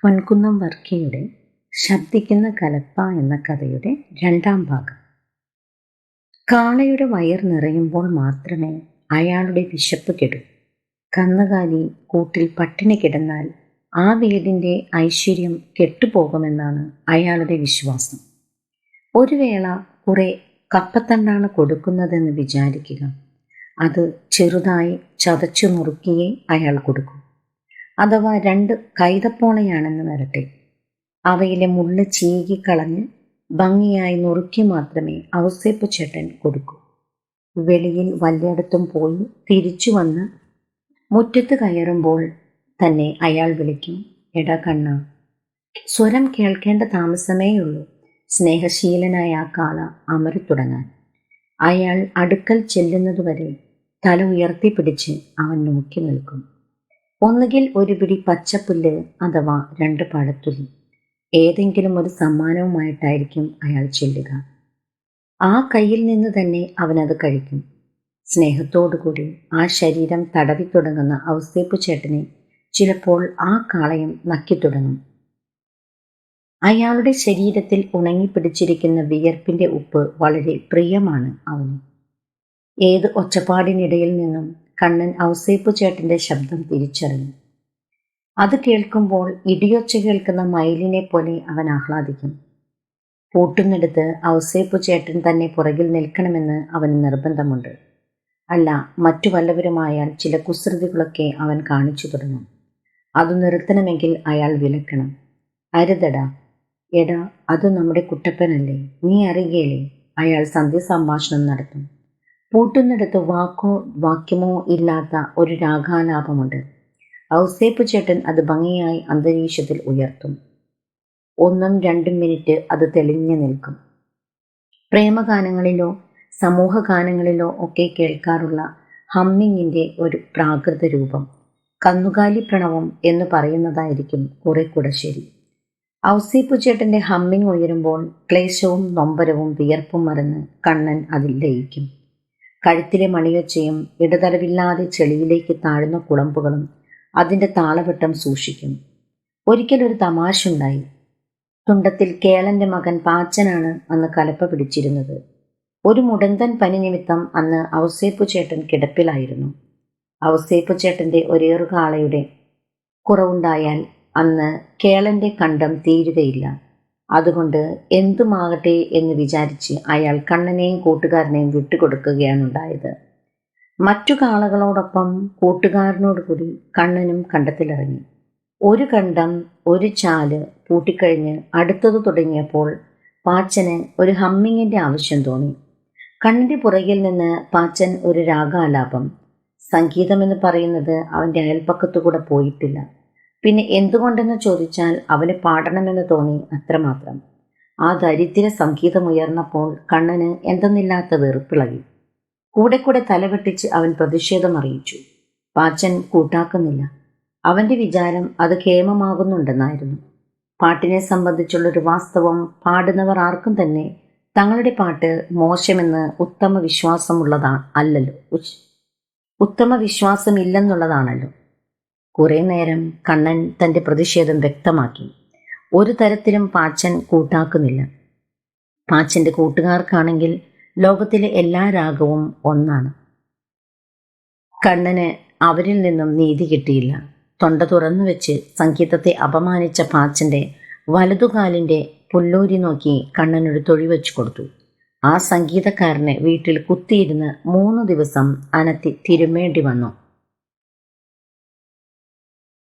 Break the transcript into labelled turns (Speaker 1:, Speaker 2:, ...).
Speaker 1: പൊൻകുന്നം വർക്കിയുടെ ശബ്ദിക്കുന്ന കലപ്പ എന്ന കഥയുടെ 2-ാം ഭാഗം. കാളയുടെ വയർ നിറയുമ്പോൾ മാത്രമേ അയാളുടെ വിശപ്പ് കെടൂ. കന്നുകാലി കൂട്ടിൽ പട്ടിണി കിടന്നാൽ ആ വീടിൻ്റെ ഐശ്വര്യം കെട്ടുപോകുമെന്നാണ് അയാളുടെ വിശ്വാസം. ഒരു വേള കുറെ കപ്പത്തണ്ടാണ് കൊടുക്കുന്നതെന്ന് വിചാരിക്കുക. അത് ചെറുതായി ചതച്ചു നുറുക്കിയേ അയാൾ കൊടുക്കൂ. അഥവാ 2 കൈതപ്പോളയാണെന്ന് വരട്ടെ. അവയിലെ മുള്ള് ചീകിക്കളഞ്ഞ് ഭംഗിയായി നുറുക്കി മാത്രമേ ഔസേപ്പ് ചേട്ടൻ കൊടുക്കൂ. വെളിയിൽ വല്ലയിടത്തും പോയി തിരിച്ചു വന്ന് മുറ്റത്ത് കയറുമ്പോൾ തന്നെ അയാൾ വിളിക്കും, എടാ കണ്ണ. സ്വരം കേൾക്കേണ്ട താമസമേയുള്ളൂ സ്നേഹശീലനായ ആ കാള അമറിത്തുടങ്ങാൻ. അയാൾ അടുക്കൽ ചെല്ലുന്നതുവരെ തല ഉയർത്തിപ്പിടിച്ച് അവൻ നോക്കി നിൽക്കും. ഒന്നുകിൽ ഒരു പിടി പച്ചപ്പുല്ല് അഥവാ 2 പഴത്തുള്ളി, ഏതെങ്കിലും ഒരു സമ്മാനവുമായിട്ടായിരിക്കും അയാൾ ചെല്ലുക. ആ കയ്യിൽ നിന്ന് തന്നെ അവനത് കഴിക്കും. സ്നേഹത്തോടുകൂടി ആ ശരീരം തടവി തുടങ്ങുന്ന ഔസേപ്പ് ചേട്ടനെ ചിലപ്പോൾ ആ കാളയും നക്കിത്തുടങ്ങും. അയാളുടെ ശരീരത്തിൽ ഉണങ്ങിപ്പിടിച്ചിരിക്കുന്ന വിയർപ്പിന്റെ ഉപ്പ് വളരെ പ്രിയമാണ് അവന്. ഏത് ഒച്ചപ്പാടിനിടയിൽ നിന്നും കണ്ണൻ ഔസേപ്പ് ചേട്ടന്റെ ശബ്ദം തിരിച്ചറിഞ്ഞു. അത് കേൾക്കുമ്പോൾ ഇടിയൊച്ച കേൾക്കുന്ന മയിലിനെ പോലെ അവൻ ആഹ്ലാദിക്കും. പൂട്ടുന്നിടത്ത് ഔസേപ്പ് ചേട്ടൻ തന്നെ പുറകിൽ നിൽക്കണമെന്ന് അവന് നിർബന്ധമുണ്ട്. അല്ല, മറ്റു വല്ലവരുമായാൽ ചില കുസൃതികളൊക്കെ അവൻ കാണിച്ചു തുടങ്ങും. അത് നിർത്തണമെങ്കിൽ അയാൾ വിലക്കണം. അരുതടാ, എടാ, അത് നമ്മുടെ കുട്ടപ്പനല്ലേ, നീ അറിയുകയില്ലേ? അയാൾ സന്ധ്യസംഭാഷണം നടത്തും. പൂട്ടുന്നിടത്ത് വാക്കോ വാക്യമോ ഇല്ലാത്ത ഒരു രാഗാലാപമുണ്ട്. ഔസേപ്പ് ചേട്ടൻ അത് ഭംഗിയായി അന്തരീക്ഷത്തിൽ ഉയർത്തും. 1-2 മിനിറ്റ് അത് തെളിഞ്ഞു നിൽക്കും. പ്രേമഗാനങ്ങളിലോ സമൂഹഗാനങ്ങളിലോ ഒക്കെ കേൾക്കാറുള്ള ഹമ്മിങ്ങിൻ്റെ ഒരു പ്രാകൃത രൂപം, കന്നുകാലി പ്രണവം എന്ന് പറയുന്നതായിരിക്കും കുറെ കൂടെ ശരി. ഔസേപ്പ് ചേട്ടൻ്റെ ഹമ്മിങ് ഉയരുമ്പോൾ ക്ലേശവും നൊമ്പരവും വിയർപ്പും മറന്ന് കണ്ണൻ അതിൽ ലയിക്കും. കഴുത്തിലെ മണിയൊച്ചയും ഇടതടവില്ലാതെ ചെളിയിലേക്ക് താഴുന്ന കുളമ്പുകളും അതിൻ്റെ താളവട്ടം സൂക്ഷിക്കും. ഒരിക്കൽ ഒരു തമാശ ഉണ്ടായി. തുണ്ടത്തിൽ കേളൻ്റെ മകൻ പാച്ചനാണ് അന്ന് കലപ്പ പിടിച്ചിരുന്നത്. ഒരു മുടന്തൻ പനി നിമിത്തം അന്ന് ഔസേപ്പ് ചേട്ടൻ കിടപ്പിലായിരുന്നു. ഔസേപ്പ് ചേട്ടൻ്റെ ഒരേറുകാളയുടെ കുറവുണ്ടായാൽ അന്ന് കേളൻ്റെ കണ്ടം തീരുകയില്ല. അതുകൊണ്ട് എന്തുമാകട്ടെ എന്ന് വിചാരിച്ച് അയാൾ കണ്ണനെയും കൂട്ടുകാരനെയും വിട്ടുകൊടുക്കുകയാണുണ്ടായത്. മറ്റു കാളകളോടൊപ്പം കൂട്ടുകാരനോടുകൂടി കണ്ണനും കണ്ടത്തിലിറങ്ങി. ഒരു കണ്ടം ഒരു ചാല് പൂട്ടിക്കഴിഞ്ഞ് അടുത്തത് തുടങ്ങിയപ്പോൾ പാച്ചന് ഒരു ഹമ്മിങ്ങിൻ്റെ ആവശ്യം തോന്നി. കണ്ണൻ്റെ പുറകിൽ നിന്ന് പാച്ചൻ ഒരു രാഗാലാപം. സംഗീതമെന്ന് പറയുന്നത് അവൻ്റെ അയൽപ്പക്കത്തുകൂടെ പോയിട്ടില്ല. പിന്നെ എന്തുകൊണ്ടെന്ന് ചോദിച്ചാൽ അവന് പാടണമെന്ന് തോന്നി, അത്രമാത്രം. ആ ദരിദ്ര സംഗീതമുയർന്നപ്പോൾ കണ്ണന് എന്തെന്നില്ലാത്ത വെറുപ്പിളകി. കൂടെ തലവെട്ടിച്ച് അവൻ പ്രതിഷേധം അറിയിച്ചു. പാച്ചൻ കൂട്ടാക്കുന്നില്ല. അവൻ്റെ വിചാരം അത് കേമമാകുന്നുണ്ടെന്നായിരുന്നു. പാട്ടിനെ സംബന്ധിച്ചുള്ളൊരു വാസ്തവം പാടുന്നവർ ആർക്കും തന്നെ തങ്ങളുടെ പാട്ട് മോശമെന്ന് ഉത്തമ വിശ്വാസമില്ലെന്നുള്ളതാണല്ലോ. കുറെ നേരം കണ്ണൻ തൻ്റെ പ്രതിഷേധം വ്യക്തമാക്കി. ഒരു തരത്തിലും പാച്ചൻ കൂട്ടാക്കുന്നില്ല. പാച്ചൻ്റെ കൂട്ടുകാർക്കാണെങ്കിൽ ലോകത്തിലെ എല്ലാ രാഗവും ഒന്നാണ്. കണ്ണന് അവരിൽ നിന്നും നീതി കിട്ടിയില്ല. തൊണ്ട തുറന്നു വെച്ച് സംഗീതത്തെ അപമാനിച്ച പാച്ചൻ്റെ വലതുകാലിൻ്റെ പുല്ലൂരി നോക്കി കണ്ണനൊരു തൊഴി വെച്ചു കൊടുത്തു. ആ സംഗീതക്കാരനെ വീട്ടിൽ കുത്തിയിരുന്ന് 3 ദിവസം അനത്തി തിരുമേണ്ടി വന്നു.